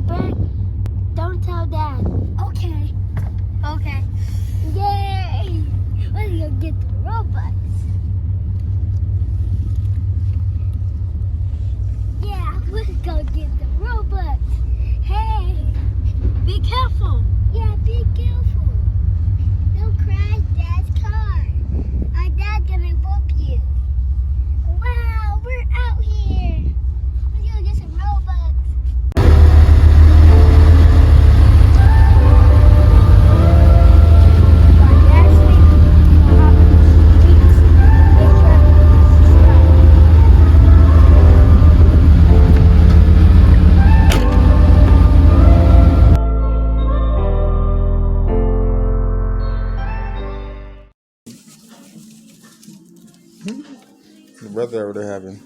Brent, don't tell Dad. Okay. Okay. Yay! Let's go get the Robux. Yeah, let's go get the Robux. Hey! Be careful. Yeah, be careful. Don't crash Dad's car. Our Dad's gonna whoop you. Wow, we're out here. Let's go get some Robux. Your brother over there having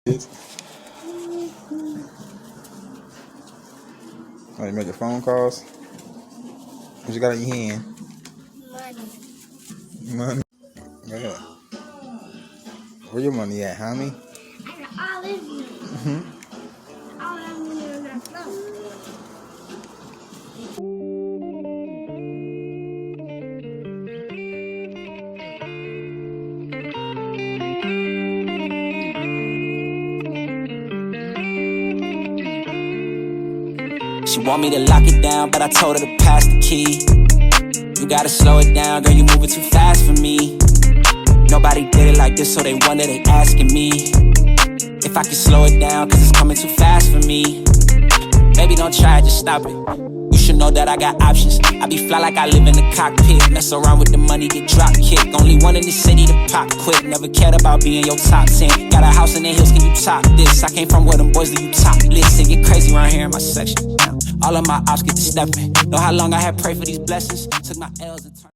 kids. Oh, you making phone calls? What you got in your hand? Money. Money. Yeah. Where your money at, homie? I got all this money. All that money on that floor. She want me to lock it down, but I told her to pass the key. You gotta slow it down, girl, you moving too fast for me. Nobody did it like this, so they wonder, they asking me if I can slow it down, cause it's coming too fast for me. Baby, don't try it, just stop it. You should know that I got options. I be fly like I live in the cockpit. Mess around with the money, get drop kick. Only one in the city to pop quick. Never cared about being your top 10. Got a house in the hills, can you top this? I came from where them boys leave you topless. It get crazy around here in my section. All of my ops get to stepping. Know how long I had prayed for these blessings. Took my L's and turned